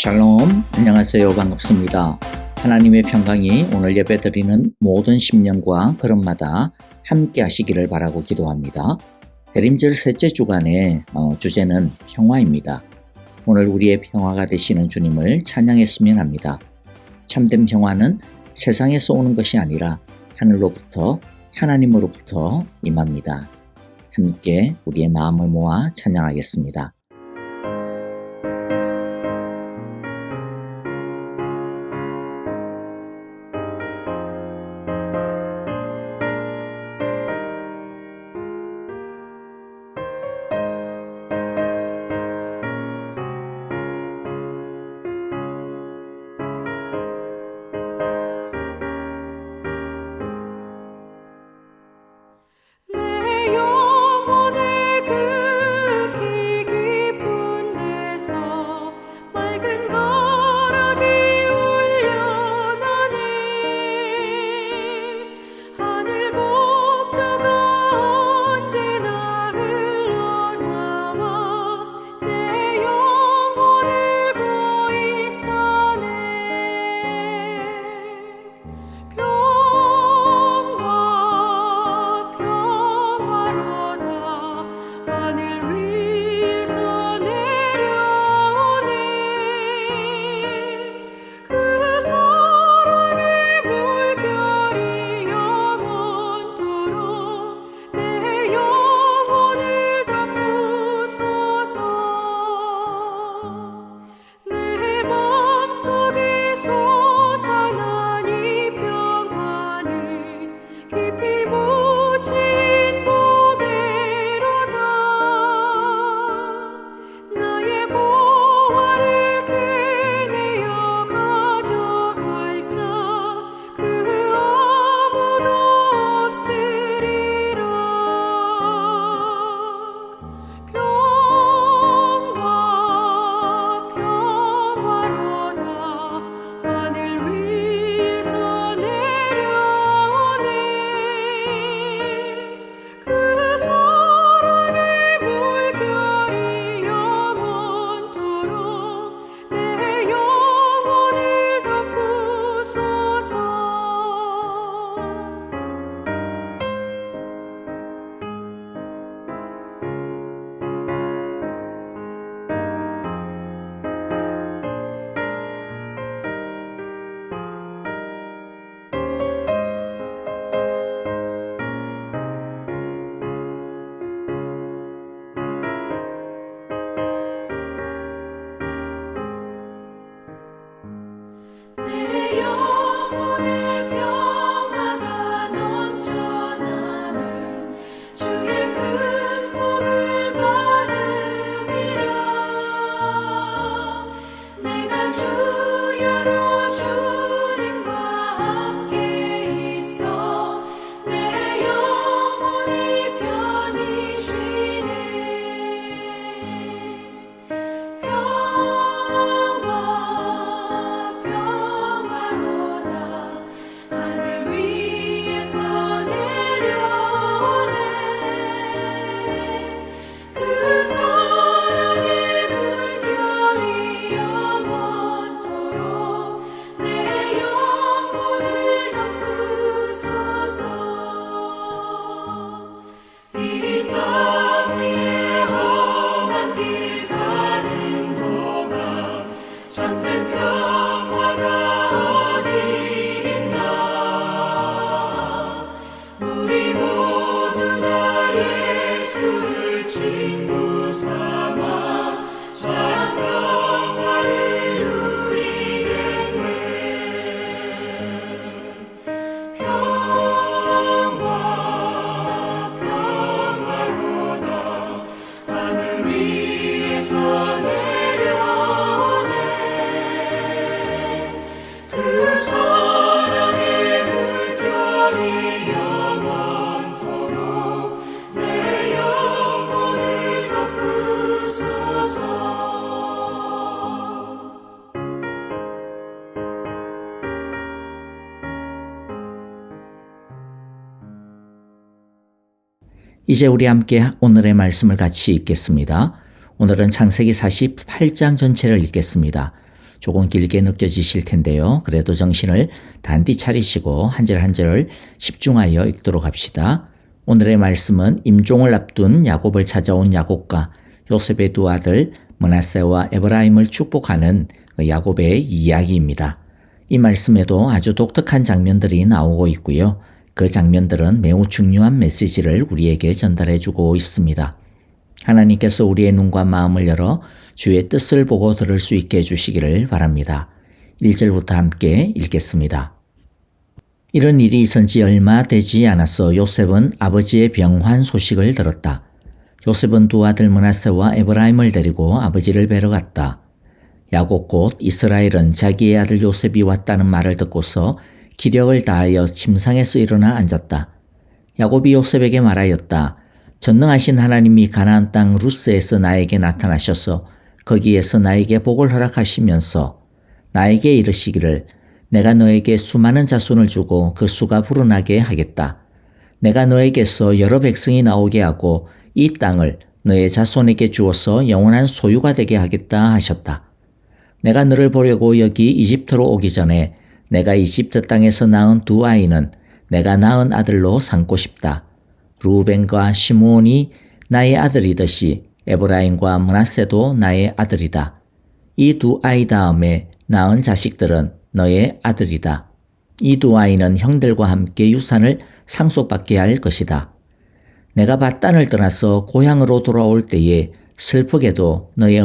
샬롬, 안녕하세요. 반갑습니다. 하나님의 평강이 오늘 예배드리는 모든 심령과 걸음마다 함께 하시기를 바라고 기도합니다. 대림절 셋째 주간의 주제는 평화입니다. 오늘 우리의 평화가 되시는 주님을 찬양했으면 합니다. 참된 평화는 세상에서 오는 것이 아니라 하늘로부터 하나님으로부터 임합니다. 함께 우리의 마음을 모아 찬양하겠습니다. 이제 우리 함께 오늘의 말씀을 같이 읽겠습니다. 오늘은 창세기 48장 전체를 읽겠습니다. 조금 길게 느껴지실 텐데요. 그래도 정신을 단디 차리시고 한 절 한 절을 집중하여 읽도록 합시다. 오늘의 말씀은 임종을 앞둔 야곱을 찾아온 야곱과 요셉의 두 아들 므낫세와 에브라임을 축복하는 야곱의 이야기입니다. 이 말씀에도 아주 독특한 장면들이 나오고 있고요. 그 장면들은 매우 중요한 메시지를 우리에게 전달해주고 있습니다. 하나님께서 우리의 눈과 마음을 열어 주의 뜻을 보고 들을 수 있게 해주시기를 바랍니다. 1절부터 함께 읽겠습니다. 이런 일이 있은 지 얼마 되지 않았어 요셉은 아버지의 병환 소식을 들었다. 요셉은 두 아들 므낫세와 에브라임을 데리고 아버지를 뵈러 갔다. 야곱 곧 이스라엘은 자기의 아들 요셉이 왔다는 말을 듣고서 기력을 다하여 침상에서 일어나 앉았다. 야곱이 요셉에게 말하였다. 전능하신 하나님이 가나안 땅 루스에서 나에게 나타나셔서 거기에서 나에게 복을 허락하시면서 나에게 이르시기를 내가 너에게 수많은 자손을 주고 그 수가 불어나게 하겠다. 내가 너에게서 여러 백성이 나오게 하고 이 땅을 너의 자손에게 주어서 영원한 소유가 되게 하겠다 하셨다. 내가 너를 보려고 여기 이집트로 오기 전에 내가 이집트 땅에서 낳은 두 아이는 내가 낳은 아들로 삼고 싶다. 루벤과 시므온이 나의 아들이듯이 에브라임과 므낫세도 나의 아들이다. 이 두 아이 다음에 낳은 자식들은 너의 아들이다. 이 두 아이는 형들과 함께 유산을 상속받게 할 것이다. 내가 밧단을 떠나서 고향으로 돌아올 때에 슬프게도 너의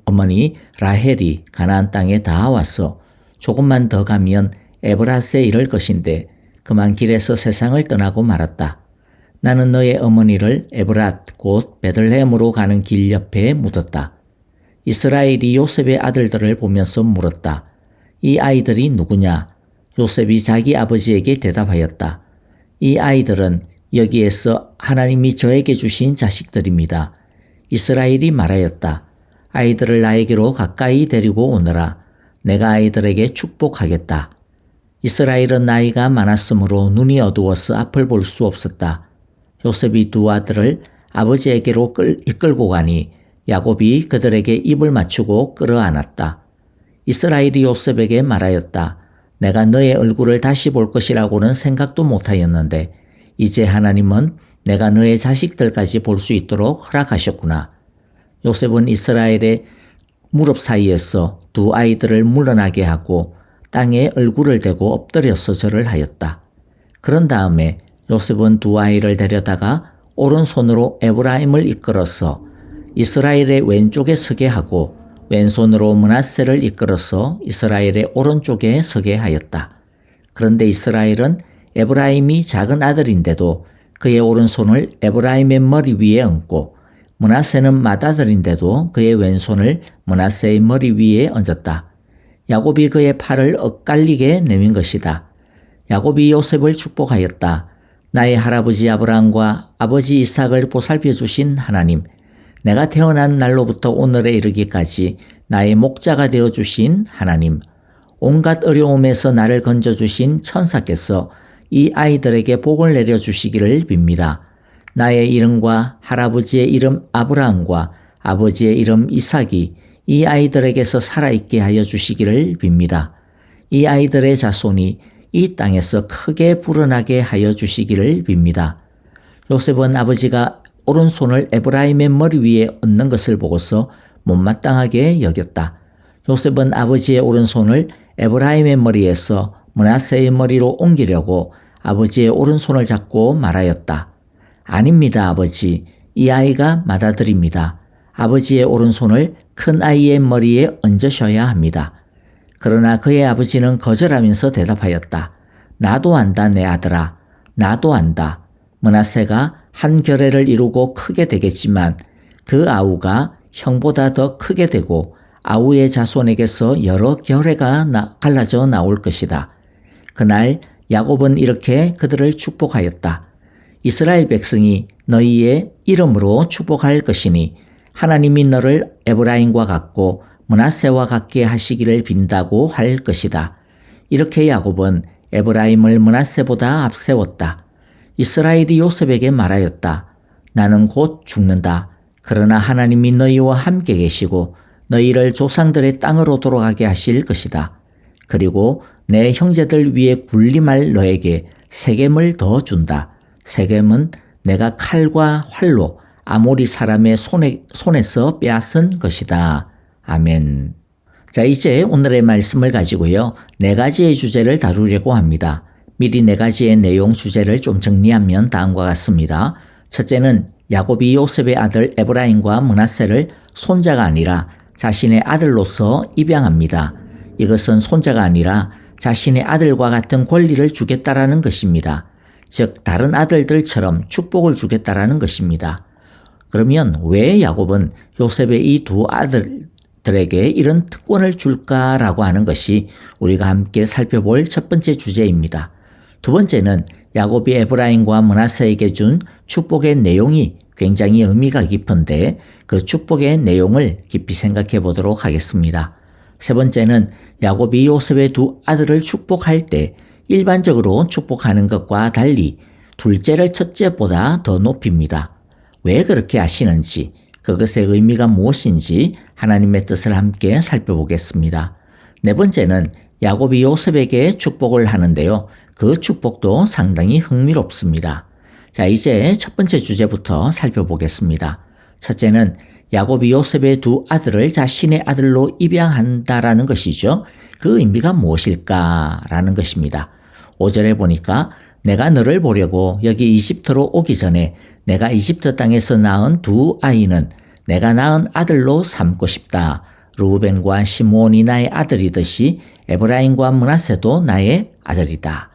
어머니 라헬이 가나안 땅에 닿아와서 조금만 더 가면 에브라스에 이를 것인데 그만 길에서 세상을 떠나고 말았다. 나는 너의 어머니를 에브랏 곧 베들레헴으로 가는 길 옆에 묻었다. 이스라엘이 요셉의 아들들을 보면서 물었다. 이 아이들이 누구냐? 요셉이 자기 아버지에게 대답하였다. 이 아이들은 여기에서 하나님이 저에게 주신 자식들입니다. 이스라엘이 말하였다. 아이들을 나에게로 가까이 데리고 오너라. 내가 아이들에게 축복하겠다. 이스라엘은 나이가 많았으므로 눈이 어두워서 앞을 볼 수 없었다. 요셉이 두 아들을 아버지에게로 이끌고 가니 야곱이 그들에게 입을 맞추고 끌어안았다. 이스라엘이 요셉에게 말하였다. 내가 너의 얼굴을 다시 볼 것이라고는 생각도 못하였는데 이제 하나님은 내가 너의 자식들까지 볼 수 있도록 허락하셨구나. 요셉은 이스라엘의 무릎 사이에서 두 아이들을 물러나게 하고 땅에 얼굴을 대고 엎드려서 절을 하였다. 그런 다음에 요셉은 두 아이를 데려다가 오른손으로 에브라임을 이끌어서 이스라엘의 왼쪽에 서게 하고 왼손으로 므낫세를 이끌어서 이스라엘의 오른쪽에 서게 하였다. 그런데 이스라엘은 에브라임이 작은 아들인데도 그의 오른손을 에브라임의 머리 위에 얹고 므낫세는 맏아들인데도 그의 왼손을 므낫세의 머리 위에 얹었다. 야곱이 그의 팔을 엇갈리게 내민 것이다. 야곱이 요셉을 축복하였다. 나의 할아버지 아브라함과 아버지 이삭을 보살펴 주신 하나님, 내가 태어난 날로부터 오늘에 이르기까지 나의 목자가 되어 주신 하나님, 온갖 어려움에서 나를 건져주신 천사께서 이 아이들에게 복을 내려주시기를 빕니다. 나의 이름과 할아버지의 이름 아브라함과 아버지의 이름 이삭이 이 아이들에게서 살아있게 하여 주시기를 빕니다. 이 아이들의 자손이 이 땅에서 크게 불어나게 하여 주시기를 빕니다. 요셉은 아버지가 오른손을 에브라임의 머리 위에 얹는 것을 보고서 못마땅하게 여겼다. 요셉은 아버지의 오른손을 에브라임의 머리에서 므낫세의 머리로 옮기려고 아버지의 오른손을 잡고 말하였다. 아닙니다, 아버지. 이 아이가 맏아들입니다. 아버지의 오른손을 큰 아이의 머리에 얹으셔야 합니다. 그러나 그의 아버지는 거절하면서 대답하였다. 나도 안다, 내 아들아. 나도 안다. 므낫세가 한 결례를 이루고 크게 되겠지만 그 아우가 형보다 더 크게 되고 아우의 자손에게서 여러 결례가 갈라져 나올 것이다. 그날 야곱은 이렇게 그들을 축복하였다. 이스라엘 백성이 너희의 이름으로 축복할 것이니 하나님이 너를 에브라임과 같고 므낫세와 같게 하시기를 빈다고 할 것이다. 이렇게 야곱은 에브라임을 므낫세보다 앞세웠다. 이스라엘이 요셉에게 말하였다. 나는 곧 죽는다. 그러나 하나님이 너희와 함께 계시고 너희를 조상들의 땅으로 돌아가게 하실 것이다. 그리고 내 형제들 위에 군림할 너에게 세겜을 더 준다. 세겜은 내가 칼과 활로 아모리 사람의 손에서 빼앗은 것이다. 아멘. 자, 이제 오늘의 말씀을 가지고요, 4가지의 주제를 다루려고 합니다. 미리 4가지의 내용 주제를 좀 정리하면 다음과 같습니다. 첫째는 야곱이 요셉의 아들 에브라임과 므낫세를 손자가 아니라 자신의 아들로서 입양합니다. 이것은 손자가 아니라 자신의 아들과 같은 권리를 주겠다라는 것입니다. 즉 다른 아들들처럼 축복을 주겠다라는 것입니다. 그러면 왜 야곱은 요셉의 이 2 아들들에게 이런 특권을 줄까라고 하는 것이 우리가 함께 살펴볼 첫 번째 주제입니다. 두 번째는 야곱이 에브라임과 므낫세에게 준 축복의 내용이 굉장히 의미가 깊은데 그 축복의 내용을 깊이 생각해 보도록 하겠습니다. 세 번째는 야곱이 요셉의 2 아들을 축복할 때 일반적으로 축복하는 것과 달리 둘째를 첫째보다 더 높입니다. 왜 그렇게 하시는지, 그것의 의미가 무엇인지 하나님의 뜻을 함께 살펴보겠습니다. 네 번째는 야곱이 요셉에게 축복을 하는데요, 그 축복도 상당히 흥미롭습니다. 자, 이제 첫 번째 주제부터 살펴보겠습니다. 첫째는 야곱이 요셉의 2 아들을 자신의 아들로 입양한다라는 것이죠. 그 의미가 무엇일까라는 것입니다. 5절에 보니까 내가 너를 보려고 여기 이집트로 오기 전에 내가 이집트 땅에서 낳은 2 아이는 내가 낳은 아들로 삼고 싶다. 르우벤과 시므온이 나의 아들이듯이 에브라임과 므낫세도 나의 아들이다.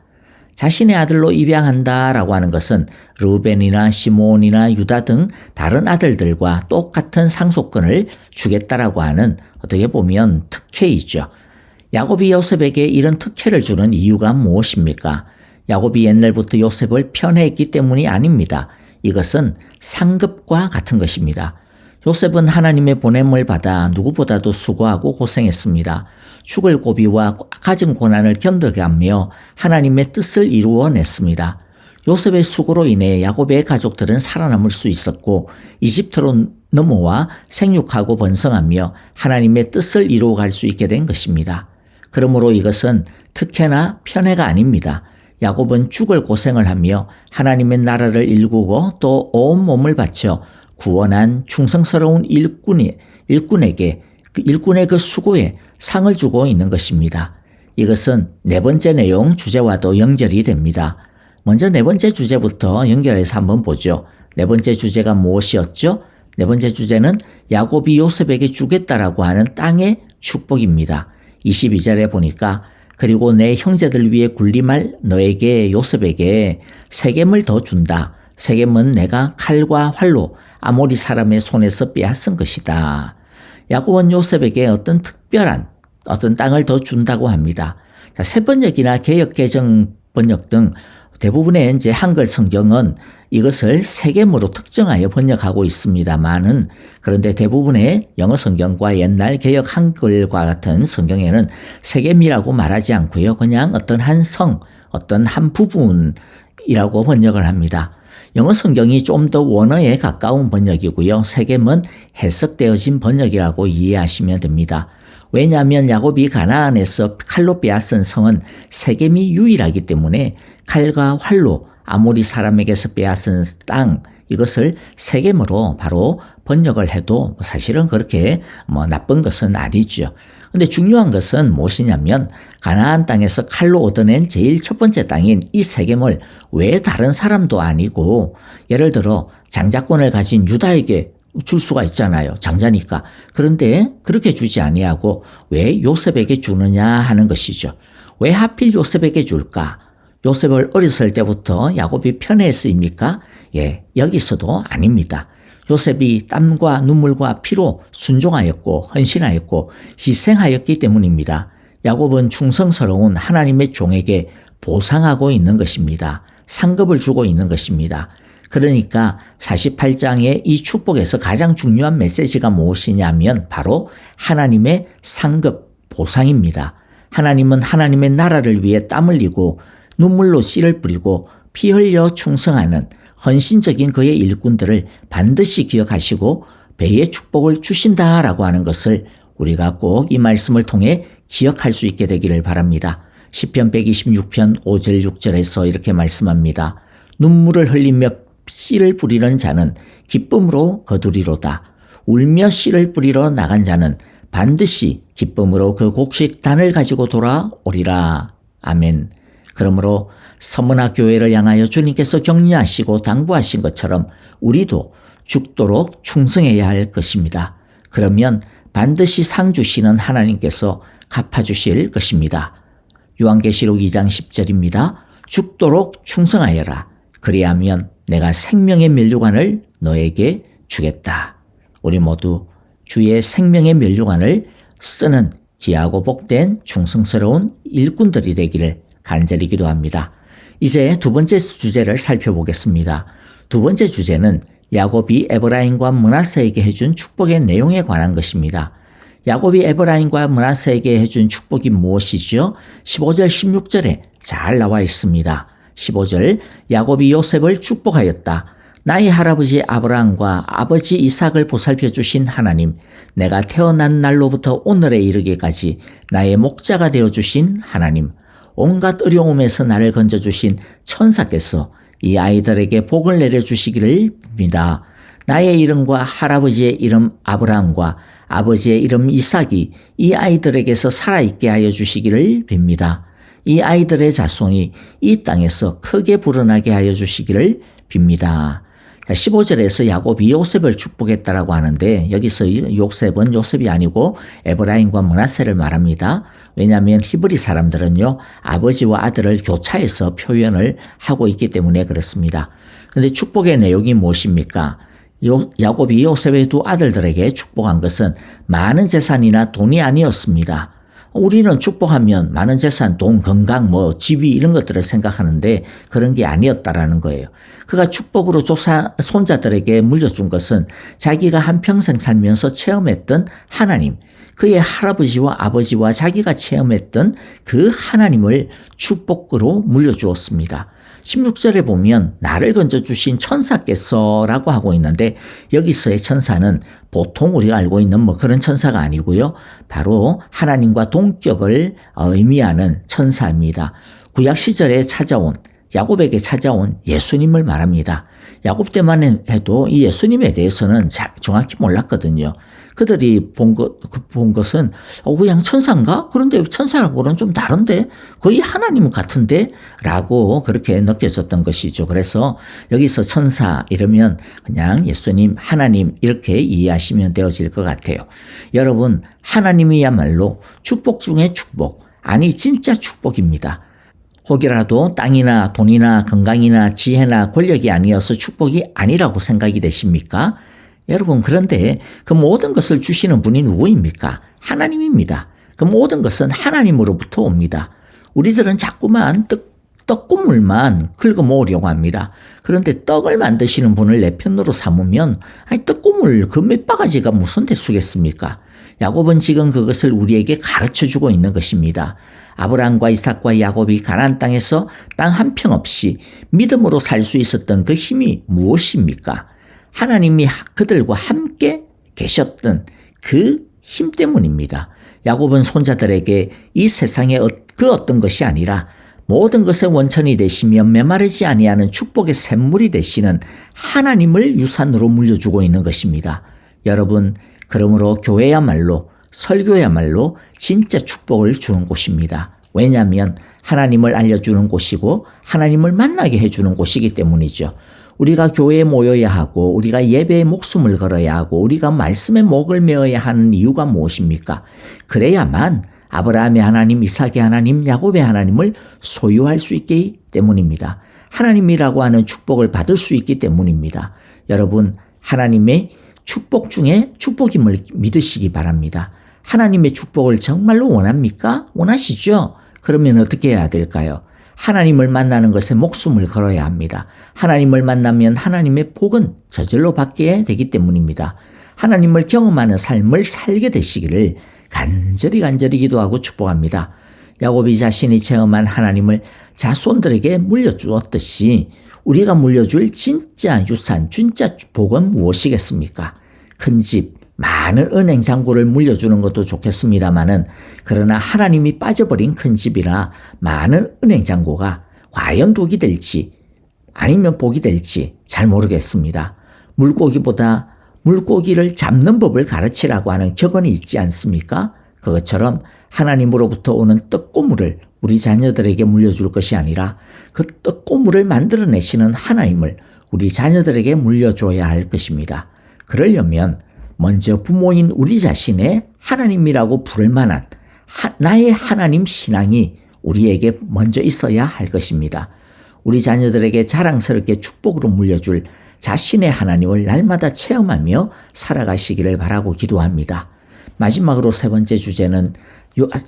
자신의 아들로 입양한다라고 하는 것은 르우벤이나 시므온이나 유다 등 다른 아들들과 똑같은 상속권을 주겠다라고 하는 어떻게 보면 특혜이죠. 야곱이 요셉에게 이런 특혜를 주는 이유가 무엇입니까? 야곱이 옛날부터 요셉을 편애했기 때문이 아닙니다. 이것은 상급과 같은 것입니다. 요셉은 하나님의 보냄을 받아 누구보다도 수고하고 고생했습니다. 죽을 고비와 갖은 고난을 견뎌가며 하나님의 뜻을 이루어냈습니다. 요셉의 수고로 인해 야곱의 가족들은 살아남을 수 있었고 이집트로 넘어와 생육하고 번성하며 하나님의 뜻을 이루어갈 수 있게 된 것입니다. 그러므로 이것은 특혜나 편애가 아닙니다. 야곱은 죽을 고생을 하며 하나님의 나라를 일구고 또 온 몸을 바쳐 구원한 충성스러운 일꾼에게 일꾼의 그 수고에 상을 주고 있는 것입니다. 이것은 네 번째 내용 주제와도 연결이 됩니다. 먼저 네 번째 주제부터 연결해서 한번 보죠. 네 번째 주제가 무엇이었죠? 네 번째 주제는 야곱이 요셉에게 주겠다라고 하는 땅의 축복입니다. 22절에 보니까 그리고 내 형제들 위에 군림할 너에게 요셉에게 세겜을 더 준다. 세겜은 내가 칼과 활로 아모리 사람의 손에서 빼앗은 것이다. 야곱은 요셉에게 어떤 특별한 땅을 더 준다고 합니다. 자, 새번역이나 개역개정 번역 등 대부분의 이제 한글 성경은 이것을 세겜으로 특정하여 번역하고 있습니다만은 그런데 대부분의 영어 성경과 옛날 개역 한글과 같은 성경에는 세겜이라고 말하지 않고요. 그냥 어떤 한 성, 어떤 한 부분이라고 번역을 합니다. 영어 성경이 좀 더 원어에 가까운 번역이고요. 세겜은 해석되어진 번역이라고 이해하시면 됩니다. 왜냐하면 야곱이 가나안에서 칼로 빼앗은 성은 세겜이 유일하기 때문에 칼과 활로 아모리 사람에게서 빼앗은 땅, 이것을 세겜으로 바로 번역을 해도 사실은 그렇게 나쁜 것은 아니죠. 근데 중요한 것은 무엇이냐면 가나안 땅에서 칼로 얻어낸 제일 첫 번째 땅인 이 세겜을 왜 다른 사람도 아니고 예를 들어 장자권을 가진 유다에게 줄 수가 있잖아요. 장자니까. 그런데 그렇게 주지 아니하고 왜 요셉에게 주느냐 하는 것이죠. 왜 하필 요셉에게 줄까? 요셉을 어렸을 때부터 야곱이 편애했습니까? 예, 여기서도 아닙니다. 요셉이 땀과 눈물과 피로 순종하였고 헌신하였고 희생하였기 때문입니다. 야곱은 충성스러운 하나님의 종에게 보상하고 있는 것입니다. 상급을 주고 있는 것입니다. 그러니까 48장의 이 축복에서 가장 중요한 메시지가 무엇이냐면 바로 하나님의 상급, 보상입니다. 하나님은 하나님의 나라를 위해 땀 흘리고 눈물로 씨를 뿌리고 피 흘려 충성하는 헌신적인 그의 일꾼들을 반드시 기억하시고 배의 축복을 주신다라고 하는 것을 우리가 꼭 이 말씀을 통해 기억할 수 있게 되기를 바랍니다. 시편 126편 5절 6절에서 이렇게 말씀합니다. 눈물을 흘리며 씨를 뿌리는 자는 기쁨으로 거두리로다. 울며 씨를 뿌리러 나간 자는 반드시 기쁨으로 그 곡식단을 가지고 돌아오리라. 아멘. 그러므로 서문화 교회를 향하여 주님께서 격려하시고 당부하신 것처럼 우리도 죽도록 충성해야 할 것입니다. 그러면 반드시 상 주시는 하나님께서 갚아주실 것입니다. 요한계시록 2장 10절입니다. 죽도록 충성하여라. 그리하면 내가 생명의 면류관을 너에게 주겠다. 우리 모두 주의 생명의 면류관을 쓰는 귀하고 복된 충성스러운 일꾼들이 되기를 간절히 기도합니다. 이제 두 번째 주제를 살펴보겠습니다. 두 번째 주제는 야곱이 에브라임과 므낫세에게 해준 축복의 내용에 관한 것입니다. 야곱이 에브라임과 므낫세에게 해준 축복이 무엇이죠? 15절 16절에 잘 나와 있습니다. 15절 야곱이 요셉을 축복하였다. 나의 할아버지 아브라함과 아버지 이삭을 보살펴 주신 하나님, 내가 태어난 날로부터 오늘에 이르기까지 나의 목자가 되어 주신 하나님, 온갖 어려움에서 나를 건져주신 천사께서 이 아이들에게 복을 내려주시기를 빕니다. 나의 이름과 할아버지의 이름 아브라함과 아버지의 이름 이삭이 이 아이들에게서 살아있게 하여 주시기를 빕니다. 이 아이들의 자손이 이 땅에서 크게 불어나게 하여 주시기를 빕니다. 15절에서 야곱이 요셉을 축복했다라고 하는데 여기서 요셉은 요셉이 아니고 에브라임과 므낫세를 말합니다. 왜냐하면 히브리 사람들은요 아버지와 아들을 교차해서 표현을 하고 있기 때문에 그렇습니다. 그런데 축복의 내용이 무엇입니까? 야곱이 요셉의 두 아들들에게 축복한 것은 많은 재산이나 돈이 아니었습니다. 우리는 축복하면 많은 재산, 돈, 건강, 지위 이런 것들을 생각하는데 그런 게 아니었다라는 거예요. 그가 축복으로 손자들에게 물려준 것은 자기가 한평생 살면서 체험했던 하나님, 그의 할아버지와 아버지와 자기가 체험했던 그 하나님을 축복으로 물려주었습니다. 16절에 보면 나를 건져주신 천사께서라고 하고 있는데 여기서의 천사는 보통 우리가 알고 있는 그런 천사가 아니고요. 바로 하나님과 동격을 의미하는 천사입니다. 구약 시절에 야곱에게 찾아온 예수님을 말합니다. 야곱 때만 해도 이 예수님에 대해서는 정확히 몰랐거든요. 그들이 본 것은 그냥 천사인가? 그런데 천사하고는 좀 다른데? 거의 하나님 같은데? 라고 그렇게 느껴졌던 것이죠. 그래서 여기서 천사 이러면 그냥 예수님, 하나님 이렇게 이해하시면 되어질 것 같아요. 여러분, 하나님이야말로 축복 중에 축복, 아니 진짜 축복입니다. 혹이라도 땅이나 돈이나 건강이나 지혜나 권력이 아니어서 축복이 아니라고 생각이 되십니까? 여러분, 그런데 그 모든 것을 주시는 분이 누구입니까? 하나님입니다. 그 모든 것은 하나님으로부터 옵니다. 우리들은 자꾸만 떡고물만 긁어 모으려고 합니다. 그런데 떡을 만드시는 분을 내 편으로 삼으면 떡고물 그 몇 바가지가 무슨 대수겠습니까? 야곱은 지금 그것을 우리에게 가르쳐주고 있는 것입니다. 아브라함과 이삭과 야곱이 가나안 땅에서 땅 한 평 없이 믿음으로 살 수 있었던 그 힘이 무엇입니까? 하나님이 그들과 함께 계셨던 그 힘 때문입니다. 야곱은 손자들에게 이 세상의 그 어떤 것이 아니라 모든 것의 원천이 되시며 메마르지 아니하는 축복의 샘물이 되시는 하나님을 유산으로 물려주고 있는 것입니다. 여러분, 그러므로 교회야말로 설교야말로 진짜 축복을 주는 곳입니다. 왜냐하면 하나님을 알려주는 곳이고 하나님을 만나게 해주는 곳이기 때문이죠. 우리가 교회에 모여야 하고 우리가 예배에 목숨을 걸어야 하고 우리가 말씀에 목을 메어야 하는 이유가 무엇입니까? 그래야만 아브라함의 하나님, 이삭의 하나님, 야곱의 하나님을 소유할 수 있기 때문입니다. 하나님이라고 하는 축복을 받을 수 있기 때문입니다. 여러분, 하나님의 축복 중에 축복임을 믿으시기 바랍니다. 하나님의 축복을 정말로 원합니까? 원하시죠? 그러면 어떻게 해야 될까요? 하나님을 만나는 것에 목숨을 걸어야 합니다. 하나님을 만나면 하나님의 복은 저절로 받게 되기 때문입니다. 하나님을 경험하는 삶을 살게 되시기를 간절히 기도하고 축복합니다. 야곱이 자신이 체험한 하나님을 자손들에게 물려주었듯이 우리가 물려줄 진짜 유산, 진짜 복은 무엇이겠습니까? 큰 집, 많은 은행 잔고를 물려주는 것도 좋겠습니다마는 그러나 하나님이 빠져버린 큰 집이라 많은 은행 잔고가 과연 독이 될지 아니면 복이 될지 잘 모르겠습니다. 물고기보다 물고기를 잡는 법을 가르치라고 하는 격언이 있지 않습니까? 그것처럼 하나님으로부터 오는 떡고물을 우리 자녀들에게 물려줄 것이 아니라 그 떡고물을 만들어내시는 하나님을 우리 자녀들에게 물려줘야 할 것입니다. 그러려면 먼저 부모인 우리 자신의 하나님이라고 부를 만한 나의 하나님 신앙이 우리에게 먼저 있어야 할 것입니다. 우리 자녀들에게 자랑스럽게 축복으로 물려줄 자신의 하나님을 날마다 체험하며 살아가시기를 바라고 기도합니다. 마지막으로 세 번째 주제는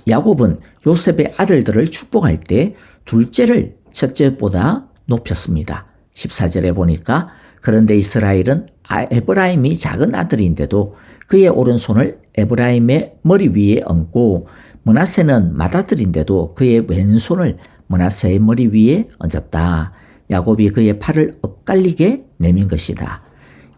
야곱은 요셉의 아들들을 축복할 때 둘째를 첫째보다 높였습니다. 14절에 보니까 그런데 이스라엘은 에브라임이 작은 아들인데도 그의 오른손을 에브라임의 머리 위에 얹고 므낫세는 맏아들인데도 그의 왼손을 므낫세의 머리 위에 얹었다. 야곱이 그의 팔을 엇갈리게 내민 것이다.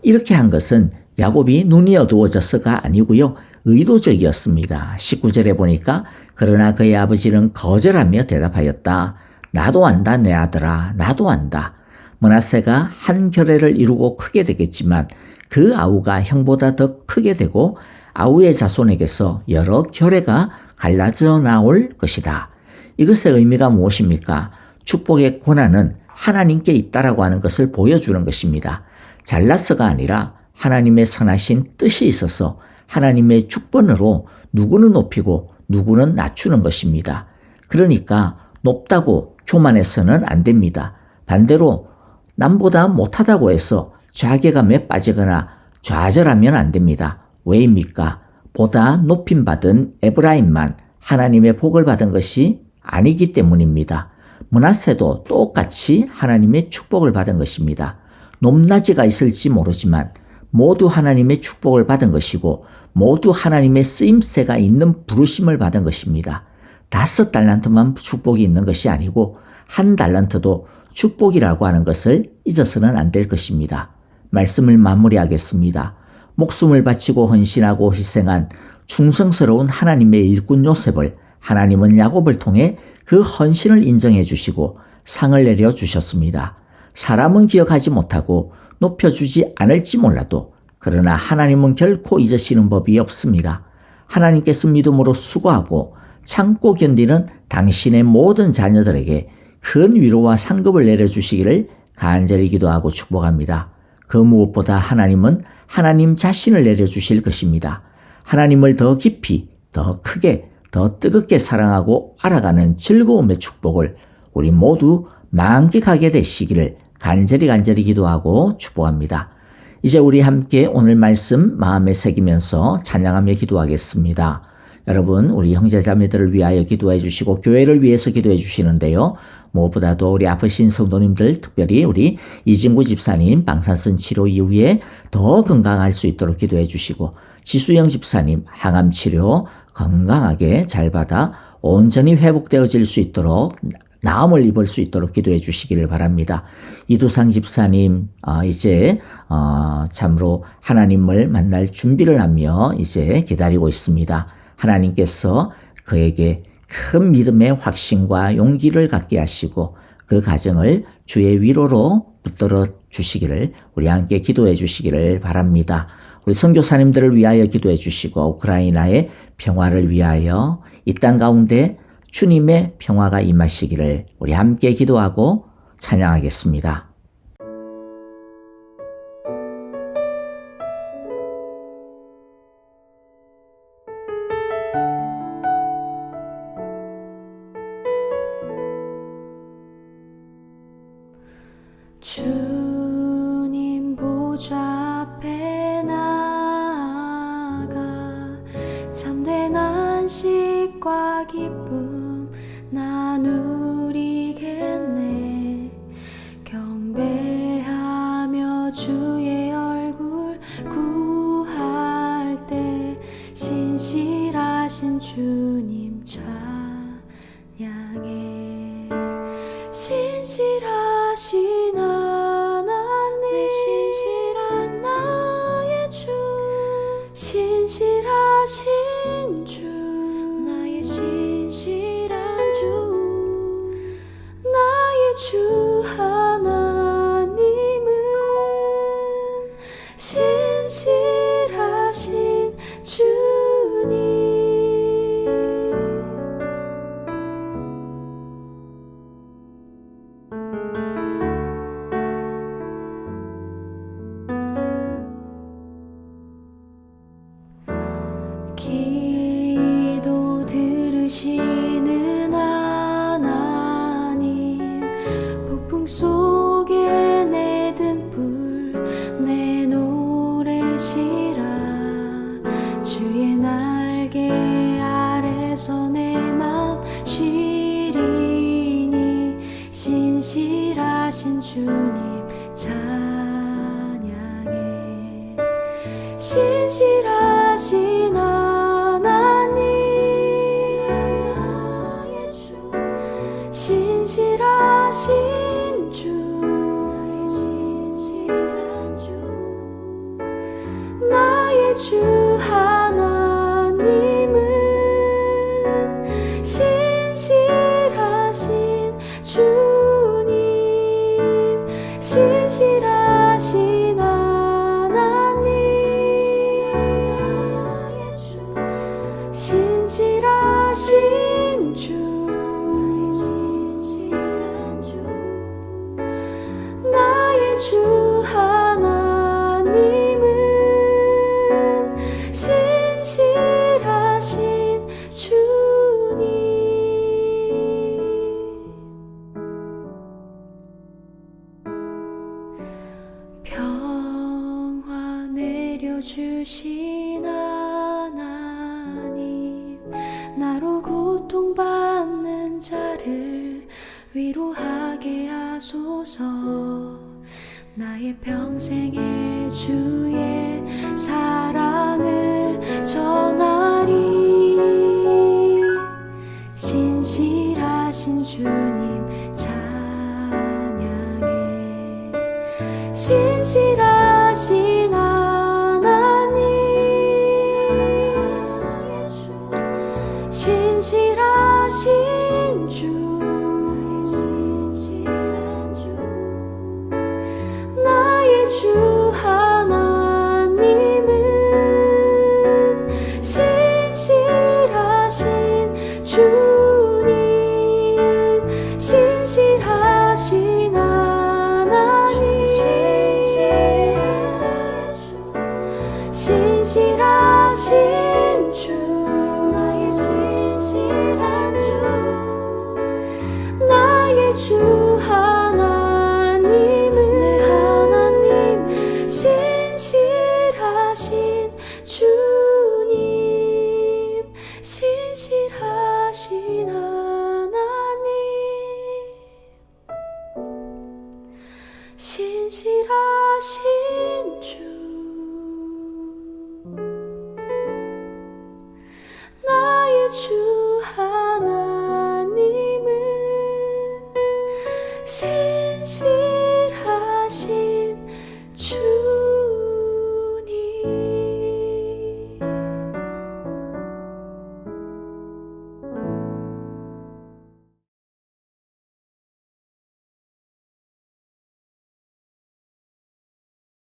이렇게 한 것은 야곱이 눈이 어두워져서가 아니고요. 의도적이었습니다. 19절에 보니까 그러나 그의 아버지는 거절하며 대답하였다. 나도 안다 내 아들아 나도 안다. 므낫세가 한 결례를 이루고 크게 되겠지만 그 아우가 형보다 더 크게 되고 아우의 자손에게서 여러 결례가 갈라져 나올 것이다. 이것의 의미가 무엇입니까? 축복의 권한은 하나님께 있다라고 하는 것을 보여주는 것입니다. 잘나서가 아니라 하나님의 선하신 뜻이 있어서 하나님의 축번으로 누구는 높이고 누구는 낮추는 것입니다. 그러니까 높다고 교만해서는 안 됩니다. 반대로 남보다 못하다고 해서 자괴감에 빠지거나 좌절하면 안 됩니다. 왜입니까? 보다 높임받은 에브라임만 하나님의 복을 받은 것이 아니기 때문입니다. 므낫세도 똑같이 하나님의 축복을 받은 것입니다. 높낮이가 있을지 모르지만 모두 하나님의 축복을 받은 것이고 모두 하나님의 쓰임새가 있는 부르심을 받은 것입니다. 5달란트만 축복이 있는 것이 아니고 1달란트도 축복이라고 하는 것을 잊어서는 안 될 것입니다. 말씀을 마무리하겠습니다. 목숨을 바치고 헌신하고 희생한 충성스러운 하나님의 일꾼 요셉을 하나님은 야곱을 통해 그 헌신을 인정해 주시고 상을 내려 주셨습니다. 사람은 기억하지 못하고 높여주지 않을지 몰라도 그러나 하나님은 결코 잊으시는 법이 없습니다. 하나님께서 믿음으로 수고하고 참고 견디는 당신의 모든 자녀들에게 큰 위로와 상급을 내려주시기를 간절히 기도하고 축복합니다. 그 무엇보다 하나님은 하나님 자신을 내려주실 것입니다. 하나님을 더 깊이, 더 크게, 더 뜨겁게 사랑하고 알아가는 즐거움의 축복을 우리 모두 만끽하게 되시기를 간절히 기도하고 축복합니다. 이제 우리 함께 오늘 말씀 마음에 새기면서 찬양하며 기도하겠습니다. 여러분 우리 형제자매들을 위하여 기도해 주시고 교회를 위해서 기도해 주시는데요. 무엇보다도 우리 아프신 성도님들 특별히 우리 이진구 집사님 방사선 치료 이후에 더 건강할 수 있도록 기도해 주시고 지수영 집사님 항암 치료 건강하게 잘 받아 온전히 회복되어질 수 있도록 나음을 입을 수 있도록 기도해 주시기를 바랍니다. 이두상 집사님 이제 참으로 하나님을 만날 준비를 하며 이제 기다리고 있습니다. 하나님께서 그에게 큰 믿음의 확신과 용기를 갖게 하시고 그 가정을 주의 위로로 붙들어 주시기를 우리 함께 기도해 주시기를 바랍니다. 우리 선교사님들을 위하여 기도해 주시고 우크라이나의 평화를 위하여 이 땅 가운데 주님의 평화가 임하시기를 우리 함께 기도하고 찬양하겠습니다. 주님 보좌 앞에 나아가 참된 안식과 기쁨 나누리겠네. 경배하며 주의 얼굴 구할 때 신실하신 주님 찬양해. 신실하신 하나님 신실한 나의 주 신실하신 주님. 기도 들으시는 하나님, 폭풍 속에 내 등불 내놓으시라. 주의 날개 아래서 내 맘 쉬리니 신실하신 주님 찬양해. 신실하신 하나님, 신실하신 주, 나의 주 하나님은 신실하신 주님. 신실하신 하나님, 신실하신 주, 나의 주 하나님은 신실하신 주님. 평화 내려주신 하나님, 나로 고통받는 자를 위로하게 하소서. 나의 평생의 주의 사랑